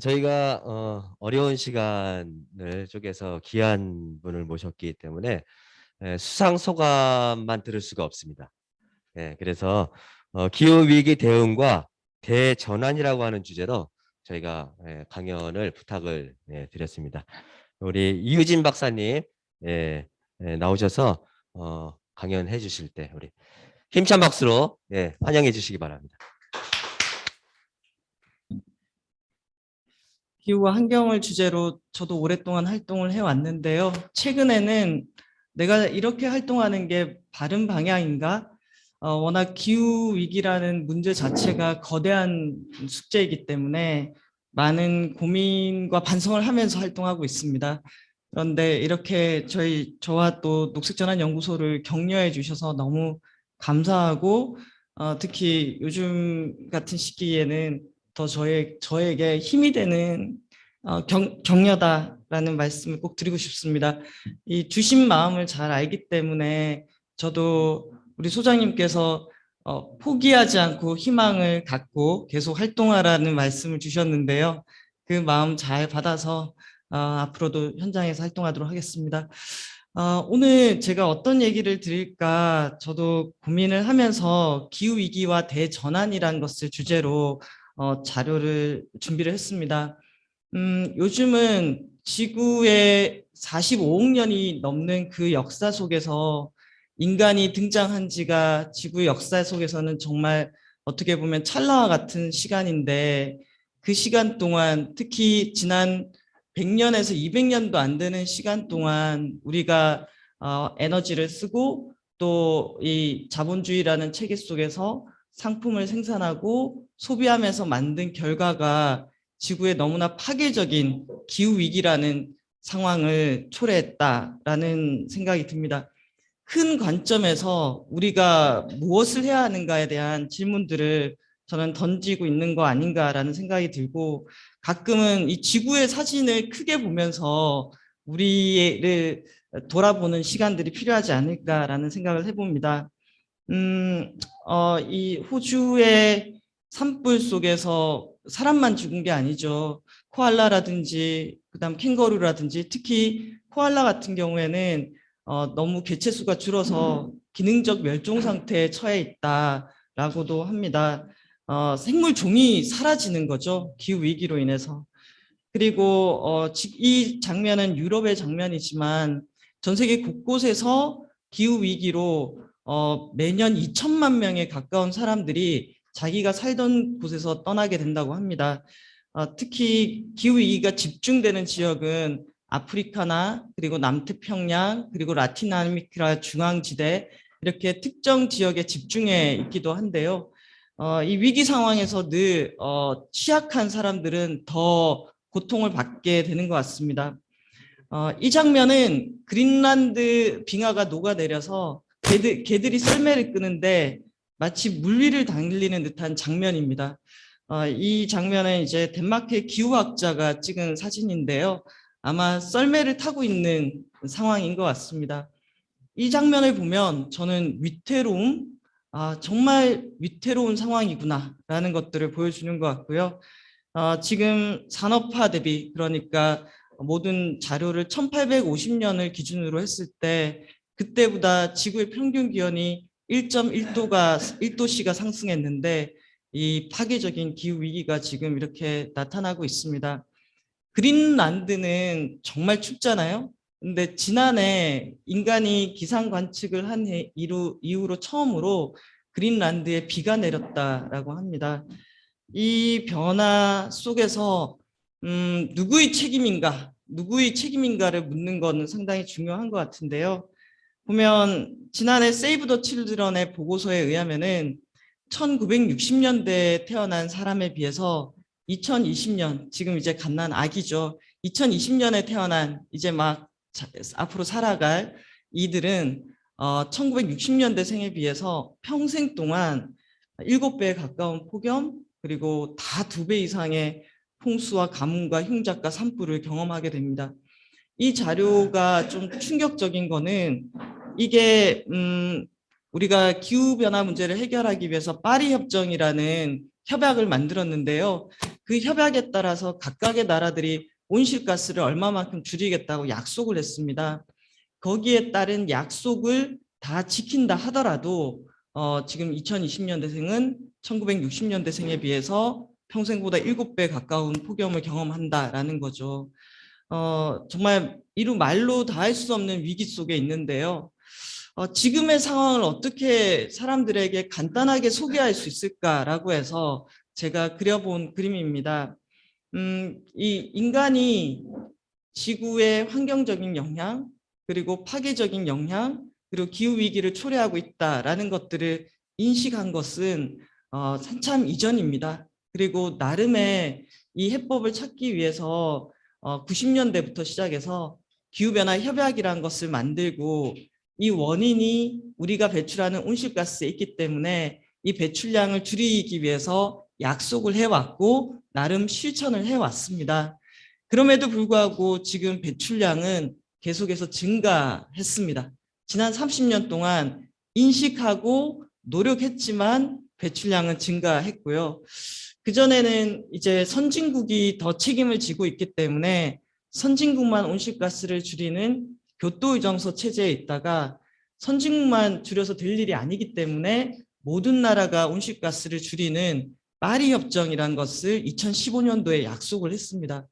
저희가 어려운 시간을 쪼개서 귀한 분을 모셨기 때문에 수상 소감만 들을 수가 없습니다. 그래서 기후위기 대응과 대전환이라고 하는 주제로 저희가 강연을 부탁을 드렸습니다. 우리 이유진 박사님 나오셔서 강연해 주실 때 우리 힘찬 박수로 환영해 주시기 바랍니다. 기후와 환경을 주제로 저도 오랫동안 활동을 해왔는데요. 최근에는 내가 이렇게 활동하는 게 바른 방향인가? 워낙 기후 위기라는 문제 자체가 거대한 숙제이기 때문에 많은 고민과 반성을 하면서 활동하고 있습니다. 그런데 이렇게 저와 또 녹색전환연구소를 격려해 주셔서 너무 감사하고, 특히 요즘 같은 시기에는 더 저에게 힘이 되는 격려다라는 말씀을 꼭 드리고 싶습니다. 이 주신 마음을 잘 알기 때문에 저도 우리 소장님께서 포기하지 않고 희망을 갖고 계속 활동하라는 말씀을 주셨는데요. 그 마음 잘 받아서 앞으로도 현장에서 활동하도록 하겠습니다. 오늘 제가 어떤 얘기를 드릴까 저도 고민을 하면서 기후위기와 대전환이라는 것을 주제로 자료를 준비를 했습니다. 요즘은 지구의 45억 년이 넘는 그 역사 속에서 인간이 등장한 지가 지구 역사 속에서는 정말 어떻게 보면 찰나와 같은 시간인데, 그 시간 동안 특히 지난 100년에서 200년도 안 되는 시간 동안 우리가 에너지를 쓰고 또 이 자본주의라는 체계 속에서 상품을 생산하고 소비하면서 만든 결과가 지구에 너무나 파괴적인 기후위기라는 상황을 초래했다라는 생각이 듭니다. 큰 관점에서 우리가 무엇을 해야 하는가에 대한 질문들을 저는 던지고 있는 거 아닌가라는 생각이 들고, 가끔은 이 지구의 사진을 크게 보면서 우리를 돌아보는 시간들이 필요하지 않을까라는 생각을 해봅니다. 이 호주의 산불 속에서 사람만 죽은 게 아니죠. 코알라라든지 그다음 캥거루라든지, 특히 코알라 같은 경우에는 너무 개체수가 줄어서 기능적 멸종 상태에 처해 있다라고도 합니다. 생물 종이 사라지는 거죠. 기후 위기로 인해서. 그리고 이 장면은 유럽의 장면이지만 전 세계 곳곳에서 기후 위기로 매년 2천만 명에 가까운 사람들이 자기가 살던 곳에서 떠나게 된다고 합니다. 특히 기후 위기가 집중되는 지역은 아프리카나 그리고 남태평양 그리고 라틴 아메리카 중앙지대, 이렇게 특정 지역에 집중해 있기도 한데요. 이 위기 상황에서 늘 취약한 사람들은 더 고통을 받게 되는 것 같습니다. 이 장면은 그린란드 빙하가 녹아내려서 개들이 썰매를 끄는데 마치 물 위를 달리는 듯한 장면입니다. 이 장면은 이제 덴마크의 기후학자가 찍은 사진인데요. 아마 썰매를 타고 있는 상황인 것 같습니다. 이 장면을 보면 저는 위태로움, 정말 위태로운 상황이구나라는 것들을 보여주는 것 같고요. 지금 산업화 대비, 그러니까 모든 자료를 1850년을 기준으로 했을 때 그때보다 지구의 평균 기온이 1.1도씨가 상승했는데, 이 파괴적인 기후 위기가 지금 이렇게 나타나고 있습니다. 그린란드는 정말 춥잖아요. 근데 지난해 인간이 기상 관측을 한 이후로 처음으로 그린란드에 비가 내렸다라고 합니다. 이 변화 속에서 누구의 책임인가를 묻는 것은 상당히 중요한 것 같은데요. 보면 지난해 세이브 더 칠드런의 보고서에 의하면은 1960년대에 태어난 사람에 비해서 2020년, 지금 이제 갓난 아기죠. 2020년에 태어난 이제 막 앞으로 살아갈 이들은 1960년대 생에 비해서 평생 동안 7배에 가까운 폭염, 그리고 다 2배 이상의 홍수와 가뭄과 흉작과 산불을 경험하게 됩니다. 이 자료가 좀 충격적인 거는, 이게 우리가 기후변화 문제를 해결하기 위해서 파리 협정이라는 협약을 만들었는데요. 그 협약에 따라서 각각의 나라들이 온실가스를 얼마만큼 줄이겠다고 약속을 했습니다. 거기에 따른 약속을 다 지킨다 하더라도 지금 2020년대생은 1960년대생에 비해서 평생보다 7배 가까운 폭염을 경험한다라는 거죠. 정말 이루 말로 다 할 수 없는 위기 속에 있는데요. 지금의 상황을 어떻게 사람들에게 간단하게 소개할 수 있을까라고 해서 제가 그려본 그림입니다. 이 인간이 지구의 환경적인 영향, 그리고 파괴적인 영향, 그리고 기후위기를 초래하고 있다라는 것들을 인식한 것은 한참 이전입니다. 그리고 나름의 이 해법을 찾기 위해서 90년대부터 시작해서 기후변화 협약이라는 것을 만들고 이 원인이 우리가 배출하는 온실가스에 있기 때문에 이 배출량을 줄이기 위해서 약속을 해왔고 나름 실천을 해왔습니다. 그럼에도 불구하고 지금 배출량은 계속해서 증가했습니다. 지난 30년 동안 인식하고 노력했지만 배출량은 증가했고요. 그전에는 이제 선진국이 더 책임을 지고 있기 때문에 선진국만 온실가스를 줄이는 교토의정서 체제에 있다가 선진국만 줄여서 될 일이 아니기 때문에 모든 나라가 온실가스를 줄이는 파리 협정이라는 것을 2015년도에 약속을 했습니다.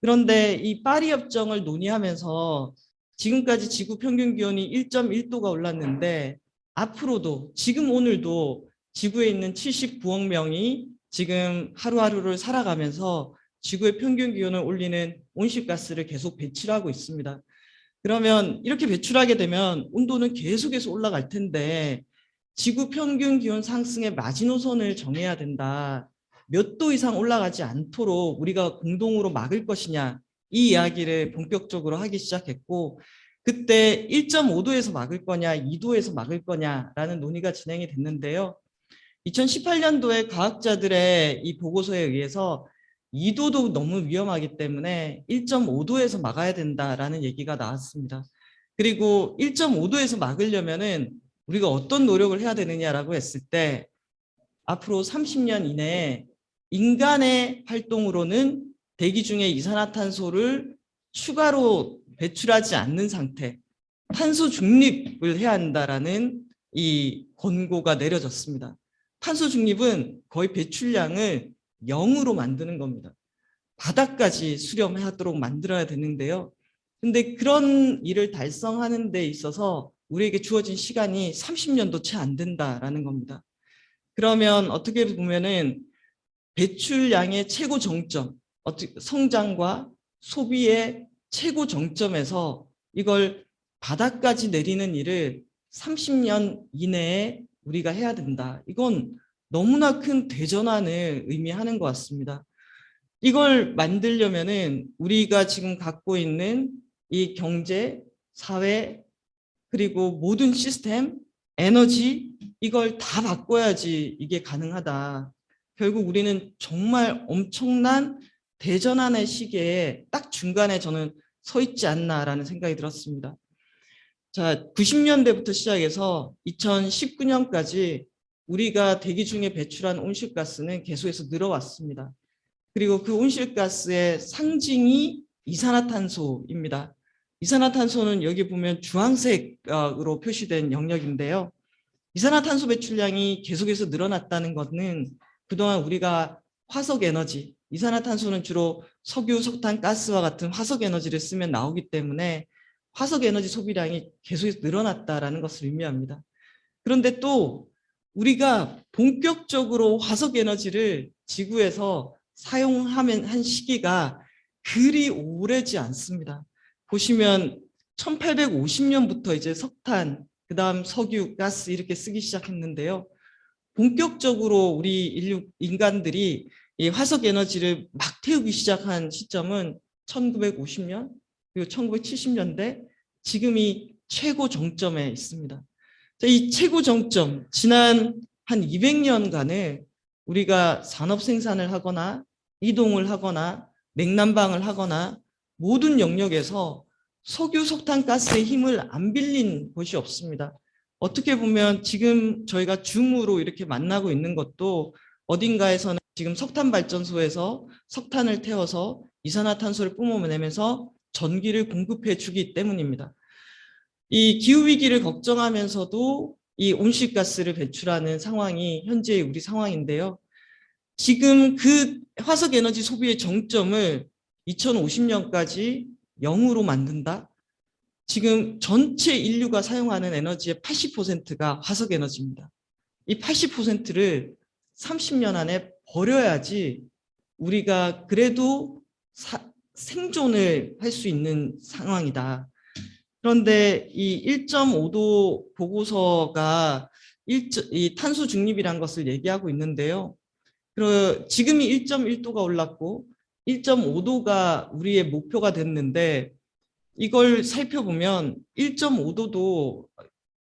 그런데 이 파리 협정을 논의하면서 지금까지 지구 평균 기온이 1.1도가 올랐는데 앞으로도 지금 오늘도 지구에 있는 79억 명이 지금 하루하루를 살아가면서 지구의 평균 기온을 올리는 온실가스를 계속 배출하고 있습니다. 그러면 이렇게 배출하게 되면 온도는 계속해서 올라갈 텐데 지구 평균 기온 상승의 마지노선을 정해야 된다. 몇 도 이상 올라가지 않도록 우리가 공동으로 막을 것이냐, 이 이야기를 본격적으로 하기 시작했고, 그때 1.5도에서 막을 거냐, 2도에서 막을 거냐라는 논의가 진행이 됐는데요. 2018년도에 과학자들의 이 보고서에 의해서 2도도 너무 위험하기 때문에 1.5도에서 막아야 된다라는 얘기가 나왔습니다. 그리고 1.5도에서 막으려면은 우리가 어떤 노력을 해야 되느냐라고 했을 때 앞으로 30년 이내에 인간의 활동으로는 대기 중에 이산화탄소를 추가로 배출하지 않는 상태, 탄소 중립을 해야 한다라는 이 권고가 내려졌습니다. 탄소 중립은 거의 배출량을 0으로 만드는 겁니다. 바닥까지 수렴하도록 만들어야 되는데요. 근데 그런 일을 달성하는 데 있어서 우리에게 주어진 시간이 30년도 채 안 된다라는 겁니다. 그러면 어떻게 보면은 배출량의 최고 정점, 성장과 소비의 최고 정점에서 이걸 바닥까지 내리는 일을 30년 이내에 우리가 해야 된다. 이건 너무나 큰 대전환을 의미하는 것 같습니다. 이걸 만들려면은 우리가 지금 갖고 있는 이 경제, 사회, 그리고 모든 시스템, 에너지, 이걸 다 바꿔야지 이게 가능하다. 결국 우리는 정말 엄청난 대전환의 시기에 딱 중간에 저는 서 있지 않나라는 생각이 들었습니다. 자, 90년대부터 시작해서 2019년까지 우리가 대기 중에 배출한 온실가스는 계속해서 늘어왔습니다. 그리고 그 온실가스의 상징이 이산화탄소입니다. 이산화탄소는 여기 보면 주황색으로 표시된 영역인데요. 이산화탄소 배출량이 계속해서 늘어났다는 것은 그동안 우리가 화석 에너지, 이산화탄소는 주로 석유, 석탄, 가스와 같은 화석 에너지를 쓰면 나오기 때문에 화석 에너지 소비량이 계속해서 늘어났다는 것을 의미합니다. 그런데 또 우리가 본격적으로 화석 에너지를 지구에서 사용하면 한 시기가 그리 오래지 않습니다. 보시면 1850년부터 이제 석탄, 그다음 석유, 가스 이렇게 쓰기 시작했는데요. 본격적으로 우리 인간들이 이 화석 에너지를 막 태우기 시작한 시점은 1950년 그리고 1970년대, 지금이 최고 정점에 있습니다. 이 최고 정점, 지난 한 200년간을 우리가 산업 생산을 하거나 이동을 하거나 냉난방을 하거나 모든 영역에서 석유, 석탄, 가스의 힘을 안 빌린 곳이 없습니다. 어떻게 보면 지금 저희가 줌으로 이렇게 만나고 있는 것도 어딘가에서는 지금 석탄 발전소에서 석탄을 태워서 이산화탄소를 뿜어내면서 전기를 공급해 주기 때문입니다. 이 기후 위기를 걱정하면서도 이 온실가스를 배출하는 상황이 현재의 우리 상황인데요. 지금 그 화석 에너지 소비의 정점을 2050년까지 0으로 만든다. 지금 전체 인류가 사용하는 에너지의 80%가 화석 에너지입니다. 이 80%를 30년 안에 버려야지 우리가 그래도 생존을 할 수 있는 상황이다. 그런데 이 1.5도 보고서가 이 탄소 중립이라는 것을 얘기하고 있는데요. 지금이 1.1도가 올랐고 1.5도가 우리의 목표가 됐는데 이걸 살펴보면 1.5도도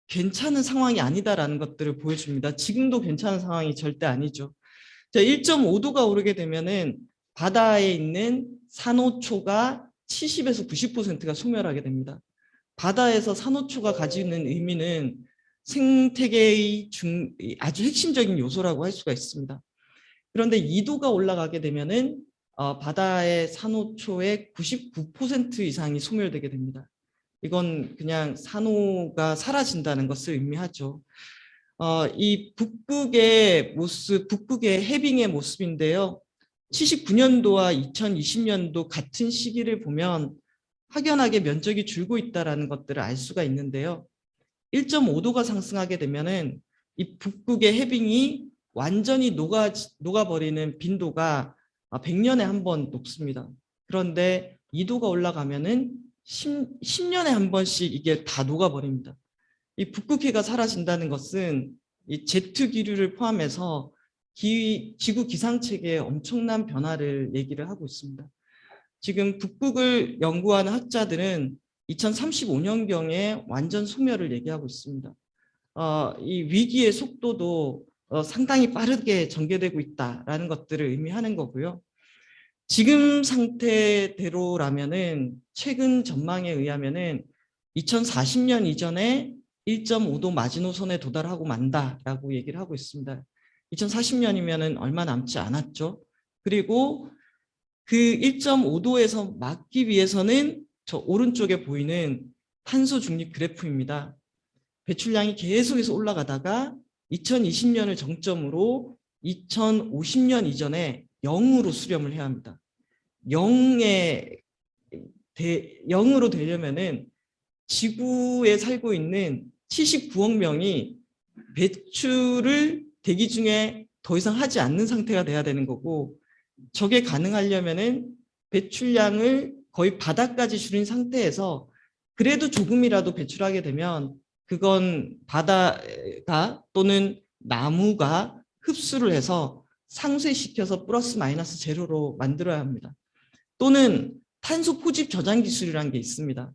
괜찮은 상황이 아니다라는 것들을 보여줍니다. 지금도 괜찮은 상황이 절대 아니죠. 1.5도가 오르게 되면은 바다에 있는 산호초가 70에서 90%가 소멸하게 됩니다. 바다에서 산호초가 가지는 의미는 생태계의 아주 핵심적인 요소라고 할 수가 있습니다. 그런데 2도가 올라가게 되면은 바다의 산호초의 99% 이상이 소멸되게 됩니다. 이건 그냥 산호가 사라진다는 것을 의미하죠. 이 북극의 모습, 북극의 해빙의 모습인데요. 79년도와 2020년도 같은 시기를 보면 확연하게 면적이 줄고 있다는 것들을 알 수가 있는데요. 1.5도가 상승하게 되면은 이 북극의 해빙이 완전히 녹아버리는 빈도가 100년에 한 번 높습니다. 그런데 2도가 올라가면은 10년에 한 번씩 이게 다 녹아버립니다. 이 북극해가 사라진다는 것은 이 제트 기류를 포함해서 지구 기상 체계에 엄청난 변화를 얘기를 하고 있습니다. 지금 북극을 연구하는 학자들은 2035년경에 완전 소멸을 얘기하고 있습니다. 이 위기의 속도도 상당히 빠르게 전개되고 있다라는 것들을 의미하는 거고요. 지금 상태대로라면은 최근 전망에 의하면은 2040년 이전에 1.5도 마지노선에 도달하고 만다라고 얘기를 하고 있습니다. 2040년이면은 얼마 남지 않았죠. 그리고 그 1.5도에서 막기 위해서는 저 오른쪽에 보이는 탄소 중립 그래프입니다. 배출량이 계속해서 올라가다가 2020년을 정점으로 2050년 이전에 0으로 수렴을 해야 합니다. 0으로 되려면은 지구에 살고 있는 79억 명이 배출을 대기 중에 더 이상 하지 않는 상태가 돼야 되는 거고, 저게 가능하려면은 배출량을 거의 바닥까지 줄인 상태에서 그래도 조금이라도 배출하게 되면 그건 바다가 또는 나무가 흡수를 해서 상쇄시켜서 플러스 마이너스 제로로 만들어야 합니다. 또는 탄소 포집 저장 기술이라는 게 있습니다.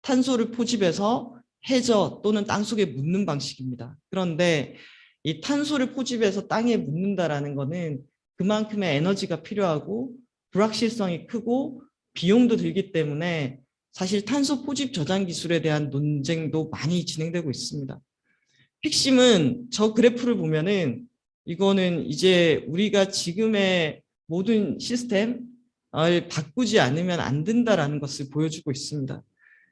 탄소를 포집해서 해저 또는 땅속에 묻는 방식입니다. 그런데 이 탄소를 포집해서 땅에 묻는다라는 거는 그만큼의 에너지가 필요하고 불확실성이 크고 비용도 들기 때문에 사실 탄소 포집 저장 기술에 대한 논쟁도 많이 진행되고 있습니다. 핵심은 저 그래프를 보면은 이거는 이제 우리가 지금의 모든 시스템을 바꾸지 않으면 안 된다라는 것을 보여주고 있습니다.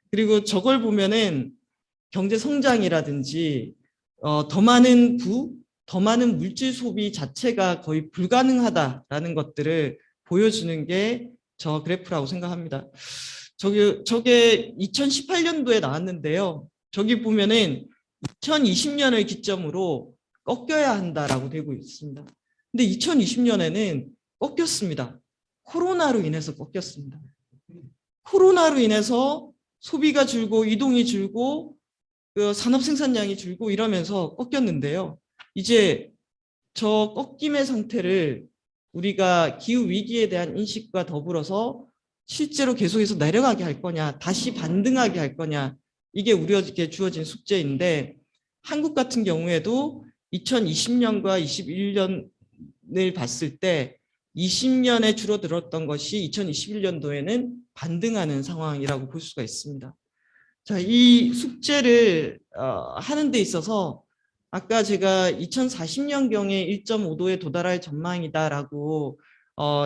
그리고 저걸 보면은 경제 성장이라든지 더 많은 더 많은 물질 소비 자체가 거의 불가능하다라는 것들을 보여주는 게 저 그래프라고 생각합니다. 저게 2018년도에 나왔는데요. 저기 보면은 2020년을 기점으로 꺾여야 한다라고 되고 있습니다. 근데 2020년에는 꺾였습니다. 코로나로 인해서 꺾였습니다. 코로나로 인해서 소비가 줄고 이동이 줄고 산업 생산량이 줄고 이러면서 꺾였는데요. 이제 저 꺾임의 상태를 우리가 기후 위기에 대한 인식과 더불어서 실제로 계속해서 내려가게 할 거냐, 다시 반등하게 할 거냐, 이게 우리에게 주어진 숙제인데, 한국 같은 경우에도 2020년과 21년을 봤을 때 20년에 줄어들었던 것이 2021년도에는 반등하는 상황이라고 볼 수가 있습니다. 자, 이 숙제를 하는 데 있어서 아까 제가 2040년경에 1.5도에 도달할 전망이다라고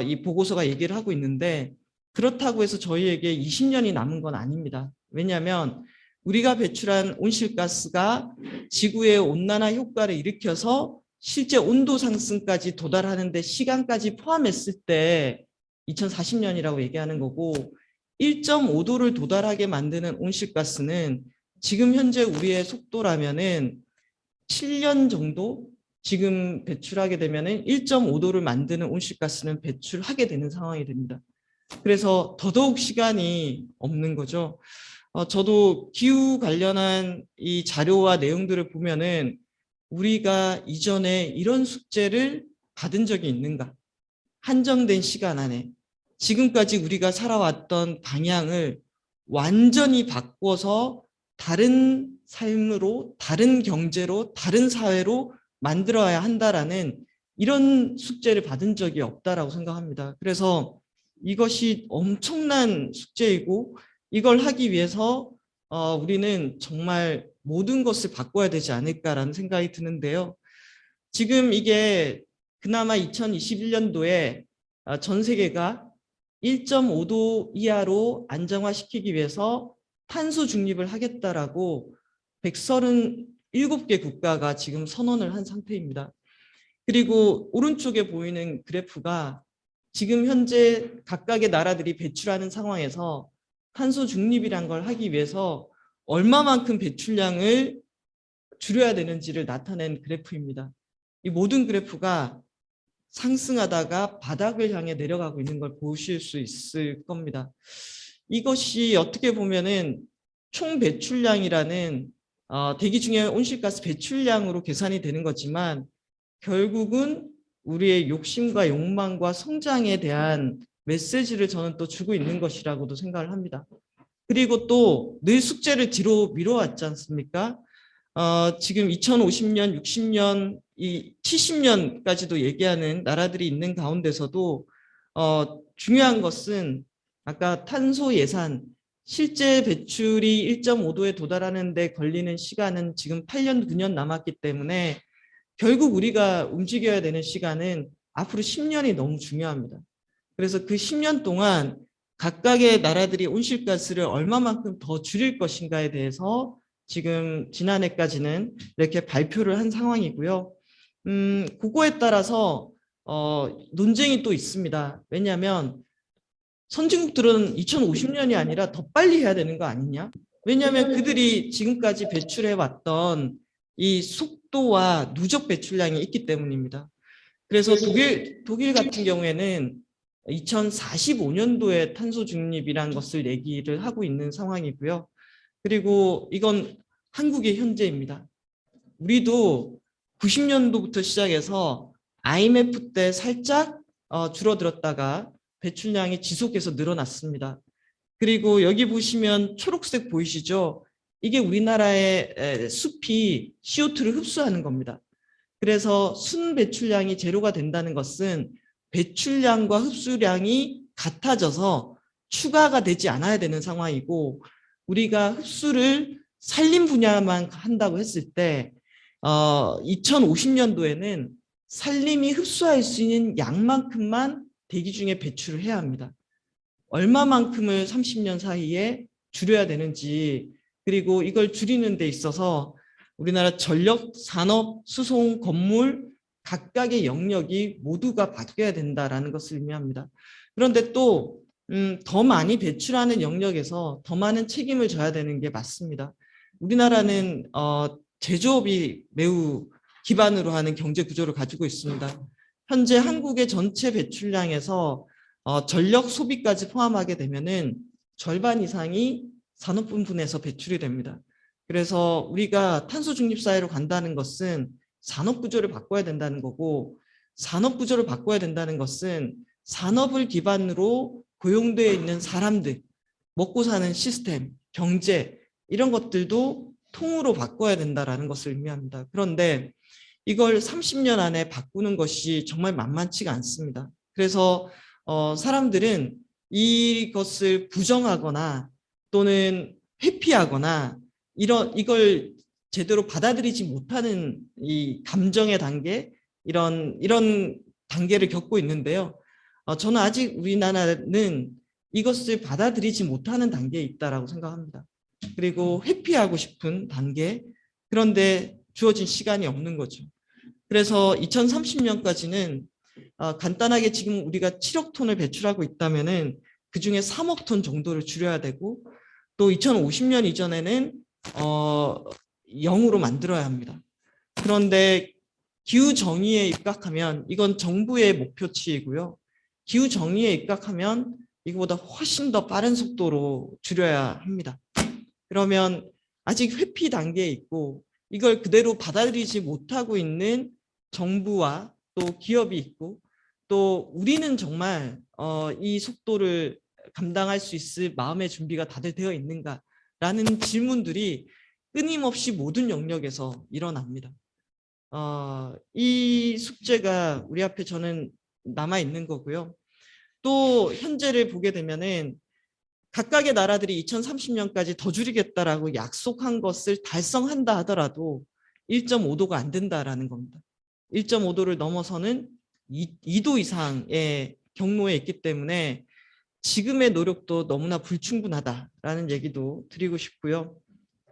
이 보고서가 얘기를 하고 있는데, 그렇다고 해서 저희에게 20년이 남은 건 아닙니다. 왜냐하면 우리가 배출한 온실가스가 지구의 온난화 효과를 일으켜서 실제 온도 상승까지 도달하는 데 시간까지 포함했을 때 2040년이라고 얘기하는 거고, 1.5도를 도달하게 만드는 온실가스는 지금 현재 우리의 속도라면은 7년 정도 지금 배출하게 되면은 1.5도를 만드는 온실가스는 배출하게 되는 상황이 됩니다. 그래서 더더욱 시간이 없는 거죠. 저도 기후 관련한 이 자료와 내용들을 보면은 우리가 이전에 이런 숙제를 받은 적이 있는가? 한정된 시간 안에 지금까지 우리가 살아왔던 방향을 완전히 바꿔서 다른 삶으로, 다른 경제로, 다른 사회로 만들어야 한다라는 이런 숙제를 받은 적이 없다라고 생각합니다. 그래서 이것이 엄청난 숙제이고, 이걸 하기 위해서 우리는 정말 모든 것을 바꿔야 되지 않을까라는 생각이 드는데요. 지금 이게 그나마 2021년도에 전 세계가 1.5도 이하로 안정화시키기 위해서 탄소 중립을 하겠다라고 137개 국가가 지금 선언을 한 상태입니다. 그리고 오른쪽에 보이는 그래프가 지금 현재 각각의 나라들이 배출하는 상황에서 탄소 중립이란 걸 하기 위해서 얼마만큼 배출량을 줄여야 되는지를 나타낸 그래프입니다. 이 모든 그래프가 상승하다가 바닥을 향해 내려가고 있는 걸 보실 수 있을 겁니다. 이것이 어떻게 보면은 총 배출량이라는 대기 중에 온실가스 배출량으로 계산이 되는 거지만, 결국은 우리의 욕심과 욕망과 성장에 대한 메시지를 저는 또 주고 있는 것이라고도 생각을 합니다. 그리고 또 늘 숙제를 뒤로 미뤄왔지 않습니까? 지금 2050년, 60년, 이 70년까지도 얘기하는 나라들이 있는 가운데서도 중요한 것은 아까 탄소 예산, 실제 배출이 1.5도에 도달하는 데 걸리는 시간은 지금 8년, 9년 남았기 때문에 결국 우리가 움직여야 되는 시간은 앞으로 10년이 너무 중요합니다. 그래서 그 10년 동안 각각의 나라들이 온실가스를 얼마만큼 더 줄일 것인가에 대해서 지금 지난해까지는 이렇게 발표를 한 상황이고요. 그거에 따라서 논쟁이 또 있습니다. 왜냐하면 선진국들은 2050년이 아니라 더 빨리 해야 되는 거 아니냐? 왜냐하면 그들이 지금까지 배출해 왔던 이 속도와 누적 배출량이 있기 때문입니다. 그래서 독일 같은 경우에는 2045년도에 탄소 중립이라는 것을 얘기를 하고 있는 상황이고요. 그리고 이건 한국의 현재입니다. 우리도 90년도부터 시작해서 IMF 때 살짝 줄어들었다가 배출량이 지속해서 늘어났습니다. 그리고 여기 보시면 초록색 보이시죠? 이게 우리나라의 숲이 CO2를 흡수하는 겁니다. 그래서 순 배출량이 제로가 된다는 것은 배출량과 흡수량이 같아져서 추가가 되지 않아야 되는 상황이고, 우리가 흡수를 산림 분야만 한다고 했을 때 2050년도에는 산림이 흡수할 수 있는 양만큼만 대기 중에 배출을 해야 합니다. 얼마만큼을 30년 사이에 줄여야 되는지, 그리고 이걸 줄이는 데 있어서 우리나라 전력, 산업, 수송, 건물 각각의 영역이 모두가 바뀌어야 된다라는 것을 의미합니다. 그런데 또 더 많이 배출하는 영역에서 더 많은 책임을 져야 되는 게 맞습니다. 우리나라는 제조업이 매우 기반으로 하는 경제 구조를 가지고 있습니다. 현재 한국의 전체 배출량에서 전력 소비까지 포함하게 되면은 절반 이상이 산업 분야에서 배출이 됩니다. 그래서 우리가 탄소 중립 사회로 간다는 것은 산업 구조를 바꿔야 된다는 거고, 산업 구조를 바꿔야 된다는 것은 산업을 기반으로 고용되어 있는 사람들, 먹고 사는 시스템, 경제 이런 것들도 통으로 바꿔야 된다라는 것을 의미합니다. 그런데 이걸 30년 안에 바꾸는 것이 정말 만만치가 않습니다. 그래서 사람들은 이것을 부정하거나 또는 회피하거나 이걸 제대로 받아들이지 못하는 이 감정의 단계, 이런 단계를 겪고 있는데요. 저는 아직 우리나라는 이것을 받아들이지 못하는 단계에 있다라고 생각합니다. 그리고 회피하고 싶은 단계, 그런데 주어진 시간이 없는 거죠. 그래서 2030년까지는 간단하게 지금 우리가 7억 톤을 배출하고 있다면은 그 중에 3억 톤 정도를 줄여야 되고, 또 2050년 이전에는 0으로 만들어야 합니다. 그런데 기후 정의에 입각하면 이건 정부의 목표치이고요. 기후 정의에 입각하면 이거보다 훨씬 더 빠른 속도로 줄여야 합니다. 그러면 아직 회피 단계에 있고 이걸 그대로 받아들이지 못하고 있는 정부와 또 기업이 있고, 또 우리는 정말 이 속도를 감당할 수 있을 마음의 준비가 다들 되어 있는가라는 질문들이 끊임없이 모든 영역에서 일어납니다. 이 숙제가 우리 앞에 저는 남아 있는 거고요. 또 현재를 보게 되면은 각각의 나라들이 2030년까지 더 줄이겠다라고 약속한 것을 달성한다 하더라도 1.5도가 안 된다라는 겁니다. 1.5도를 넘어서는 2도 이상의 경로에 있기 때문에 지금의 노력도 너무나 불충분하다라는 얘기도 드리고 싶고요.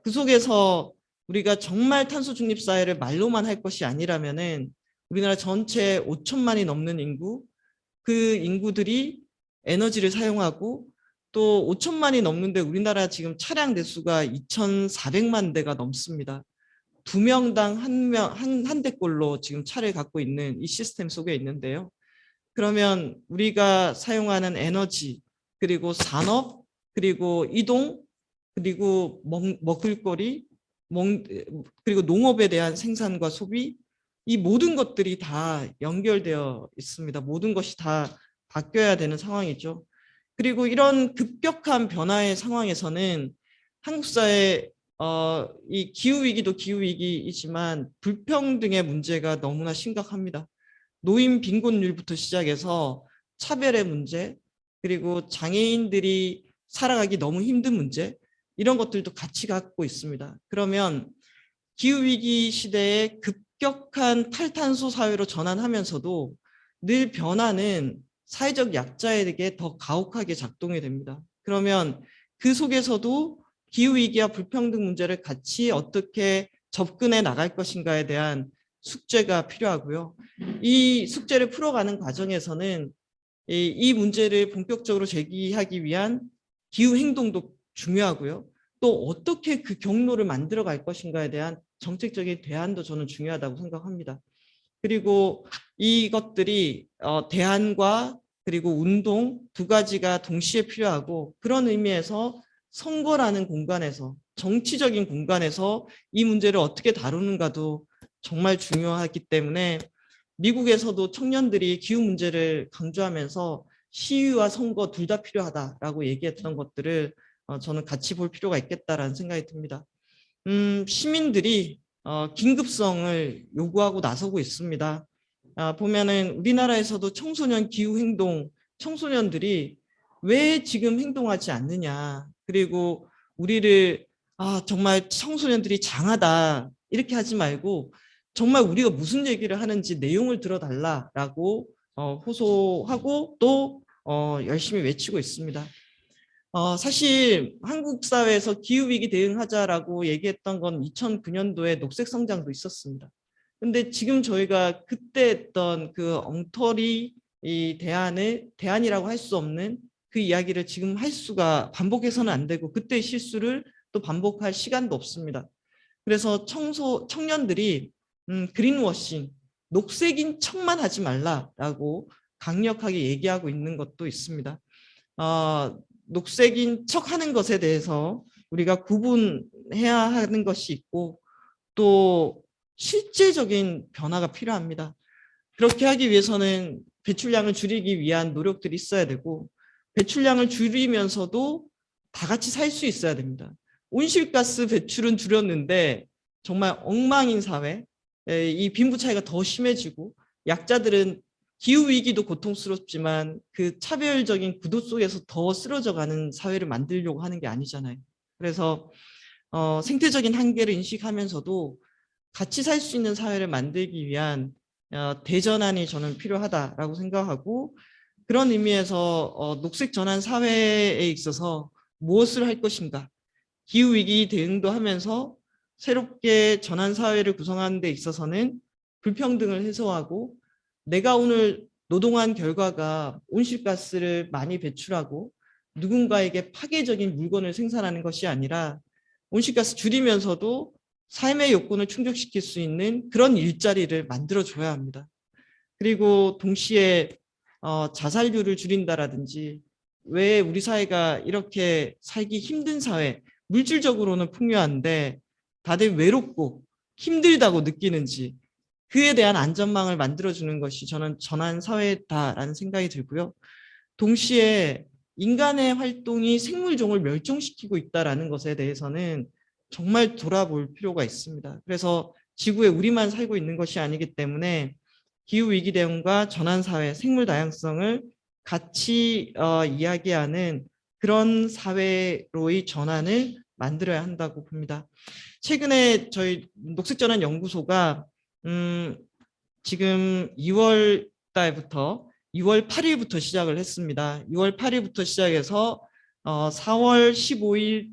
그 속에서 우리가 정말 탄소 중립 사회를 말로만 할 것이 아니라면은 우리나라 전체 5천만이 넘는 인구, 그 인구들이 에너지를 사용하고, 또 5천만이 넘는데 우리나라 지금 차량 대수가 2,400만 대가 넘습니다. 2명당 한 대꼴로 지금 차를 갖고 있는 이 시스템 속에 있는데요. 그러면 우리가 사용하는 에너지, 그리고 산업, 그리고 이동, 그리고 먹을거리, 그리고 농업에 대한 생산과 소비, 이 모든 것들이 다 연결되어 있습니다. 모든 것이 다 바뀌어야 되는 상황이죠. 그리고 이런 급격한 변화의 상황에서는 한국 사회 이 기후 위기도 기후 위기이지만 불평등의 문제가 너무나 심각합니다. 노인 빈곤율부터 시작해서 차별의 문제, 그리고 장애인들이 살아가기 너무 힘든 문제, 이런 것들도 같이 갖고 있습니다. 그러면 기후위기 시대에 급격한 탈탄소 사회로 전환하면서도 늘 변화는 사회적 약자에게 더 가혹하게 작동이 됩니다. 그러면 그 속에서도 기후위기와 불평등 문제를 같이 어떻게 접근해 나갈 것인가에 대한 숙제가 필요하고요. 이 숙제를 풀어가는 과정에서는 이 문제를 본격적으로 제기하기 위한 기후 행동도 중요하고요. 또 어떻게 그 경로를 만들어 갈 것인가에 대한 정책적인 대안도 저는 중요하다고 생각합니다. 그리고 이것들이 대안과 그리고 운동 두 가지가 동시에 필요하고, 그런 의미에서 선거라는 공간에서, 정치적인 공간에서 이 문제를 어떻게 다루는가도 정말 중요하기 때문에 미국에서도 청년들이 기후 문제를 강조하면서 시위와 선거 둘 다 필요하다라고 얘기했던 것들을 저는 같이 볼 필요가 있겠다라는 생각이 듭니다. 시민들이 긴급성을 요구하고 나서고 있습니다. 보면은 우리나라에서도 청소년 기후 행동, 청소년들이 왜 지금 행동하지 않느냐, 그리고 우리를 정말 청소년들이 장하다 이렇게 하지 말고 정말 우리가 무슨 얘기를 하는지 내용을 들어달라라고 호소하고 또 열심히 외치고 있습니다. 사실 한국 사회에서 기후위기 대응하자라고 얘기했던 건 2009년도에 녹색 성장도 있었습니다. 근데 지금 저희가 그때 했던 그 엉터리 이 대안이라고 할 수 없는 그 이야기를 지금 반복해서는 안 되고, 그때 실수를 또 반복할 시간도 없습니다. 그래서 청년들이 그린워싱, 녹색인 척만 하지 말라라고 강력하게 얘기하고 있는 것도 있습니다. 녹색인 척 하는 것에 대해서 우리가 구분해야 하는 것이 있고, 또 실제적인 변화가 필요합니다. 그렇게 하기 위해서는 배출량을 줄이기 위한 노력들이 있어야 되고, 배출량을 줄이면서도 다 같이 살 수 있어야 됩니다. 온실가스 배출은 줄였는데 정말 엉망인 사회, 이 빈부 차이가 더 심해지고, 약자들은 기후위기도 고통스럽지만 그 차별적인 구도 속에서 더 쓰러져가는 사회를 만들려고 하는 게 아니잖아요. 그래서 생태적인 한계를 인식하면서도 같이 살 수 있는 사회를 만들기 위한 대전환이 저는 필요하다라고 생각하고, 그런 의미에서 녹색 전환 사회에 있어서 무엇을 할 것인가, 기후위기 대응도 하면서 새롭게 전환 사회를 구성하는 데 있어서는 불평등을 해소하고, 내가 오늘 노동한 결과가 온실가스를 많이 배출하고 누군가에게 파괴적인 물건을 생산하는 것이 아니라 온실가스 줄이면서도 삶의 요건을 충족시킬 수 있는 그런 일자리를 만들어줘야 합니다. 그리고 동시에 자살률을 줄인다라든지, 왜 우리 사회가 이렇게 살기 힘든 사회, 물질적으로는 풍요한데 다들 외롭고 힘들다고 느끼는지, 그에 대한 안전망을 만들어주는 것이 저는 전환 사회다라는 생각이 들고요. 동시에 인간의 활동이 생물종을 멸종시키고 있다는 것에 대해서는 정말 돌아볼 필요가 있습니다. 그래서 지구에 우리만 살고 있는 것이 아니기 때문에 기후위기 대응과 전환사회, 생물 다양성을 같이 이야기하는 그런 사회로의 전환을 만들어야 한다고 봅니다. 최근에 저희 녹색전환연구소가 지금 2월 달부터 6월 8일부터 시작을 했습니다. 6월 8일부터 시작해서 4월 15일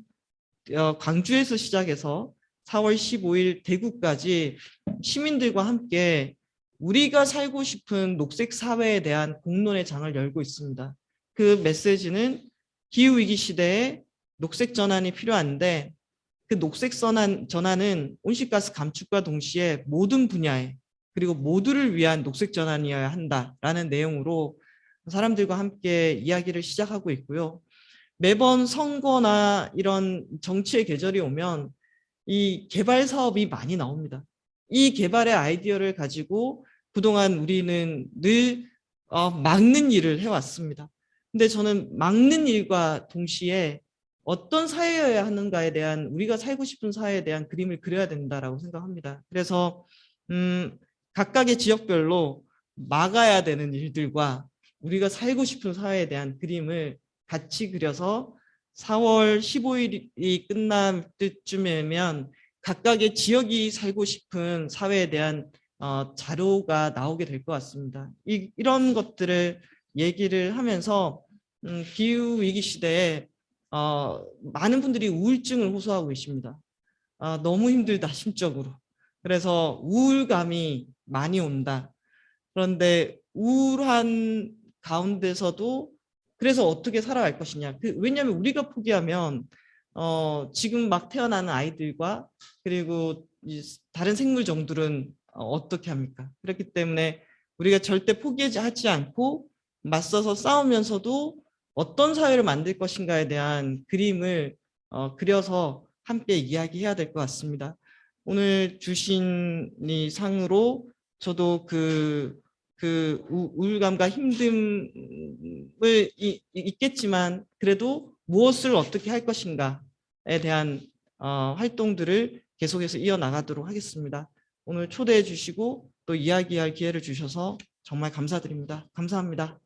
광주에서 시작해서 4월 15일 대구까지 시민들과 함께 우리가 살고 싶은 녹색 사회에 대한 공론의 장을 열고 있습니다. 그 메시지는 기후위기 시대에 녹색 전환이 필요한데, 그 녹색 전환은 온실가스 감축과 동시에 모든 분야에, 그리고 모두를 위한 녹색 전환이어야 한다라는 내용으로 사람들과 함께 이야기를 시작하고 있고요. 매번 선거나 이런 정치의 계절이 오면 이 개발 사업이 많이 나옵니다. 이 개발의 아이디어를 가지고 그동안 우리는 늘 막는 일을 해왔습니다. 근데 저는 막는 일과 동시에 어떤 사회여야 하는가에 대한, 우리가 살고 싶은 사회에 대한 그림을 그려야 된다라고 생각합니다. 그래서 각각의 지역별로 막아야 되는 일들과 우리가 살고 싶은 사회에 대한 그림을 같이 그려서 4월 15일이 끝날 때쯤이면 각각의 지역이 살고 싶은 사회에 대한 자료가 나오게 될 것 같습니다. 이런 것들을 얘기를 하면서 기후위기 시대에 많은 분들이 우울증을 호소하고 계십니다. 너무 힘들다, 심적으로. 그래서 우울감이 많이 온다. 그런데 우울한 가운데서도 그래서 어떻게 살아갈 것이냐. 왜냐하면 우리가 포기하면 지금 막 태어나는 아이들과 그리고 다른 생물종들은 어떻게 합니까? 그렇기 때문에 우리가 절대 포기하지 않고 맞서서 싸우면서도 어떤 사회를 만들 것인가에 대한 그림을 그려서 함께 이야기해야 될 것 같습니다. 오늘 주신 이 상으로 저도 우울감과 힘듦을 있겠지만, 그래도 무엇을 어떻게 할 것인가에 대한 활동들을 계속해서 이어나가도록 하겠습니다. 오늘 초대해 주시고 또 이야기할 기회를 주셔서 정말 감사드립니다. 감사합니다.